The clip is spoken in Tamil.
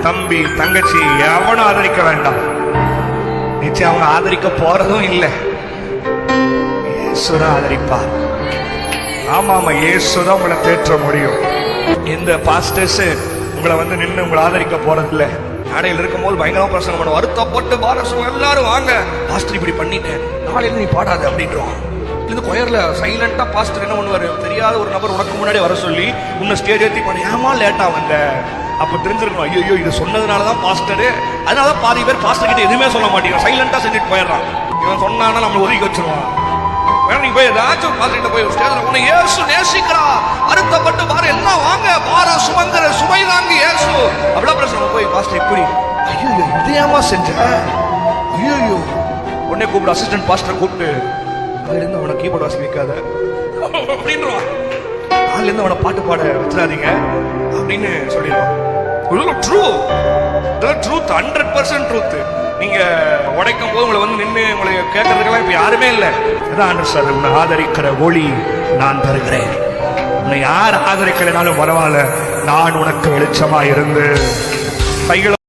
தம்பி தங்கச்சி எவனும் ஆதரிக்க வேண்டாம். நிச்சயம் அவங்க ஆதரிக்க போறதும் இல்லை. இயேசுதான் ஆதரிப்பார். ஆமா ஆமா, இயேசுதான் உங்களை தேற்ற முடியும். இந்த பாஸ்டர்ஸ் உங்களை நின்று உங்களை ஆதரிக்க போறது இல்லை. நாடையில் இருக்கும் போது பயங்கரமா பிரசங்கம் பண்ணுவோம். வருத்தப்பட்டு பாரசம் எல்லாரும் வாங்க, பாஸ்டர் இப்படி பண்ணிட்டேன், நாளையில நீ பாடாது அப்படின்றோம். இது கொயர்ல சைலண்டா பாஸ்டர் என்ன பண்ணுவாரு, தெரியாத ஒரு நபர் உனக்கு முன்னாடி வர சொல்லி உன்னை ஸ்டேஜ் ஏற்றி பண்ண, ஏமா லேட்டா வந்த, அப்ப தெரிஞ்சிருக்கணும். ஐயோ இது சொன்னதுனாலதான் பாஸ்டரு, அதனாலதான் பாதி பேர் பாஸ்டர் கிட்ட எதுவுமே சொல்ல மாட்டேங்கிறான், சைலண்டா செஞ்சுட்டு போயிடறான். இவன் சொன்னானா நம்மளை ஒதுக்கி வச்சிருவான். நீ போய் ஏதாச்சும் பாஸ்டர் போய் ஸ்டேஜ்ல உன்னை இயேசு நேசிக்கிறா, அறுத்தப்பட்டு பாரு எல்லாம் வாங்க, பாரம் சுமங்கிற சுமை தாங்கி இயேசு அப்படியே பிரச்சனை போய் பாஸ்டர் இப்படி, ஐயோ இதையாமா செஞ்ச, ஐயோ உடனே கூப்பிடு அசிஸ்டன்ட் பாஸ்டர் கூப்பிட்டு, அதுலேருந்து அவனை கீபோர்டு வாசி வைக்காத அப்படின்றான், அதுலேருந்து அவனை பாட்டு பாட வச்சிடாதீங்க அப்படின்னு சொல்லிடுவான். True, truth, 100% truth. நீங்க உடைக்கும் போது உங்களை நின்று உங்களை கேட்கறதுக்கெல்லாம் இப்ப யாருமே இல்லை. அதான் சார், உன்னை ஆதரிக்கிற ஒளி நான் தருகிறேன், உன்னை யார் ஆதரிக்கலைனாலும் பரவாயில்ல, நான் உனக்கு வெளிச்சமா இருந்து கைகளை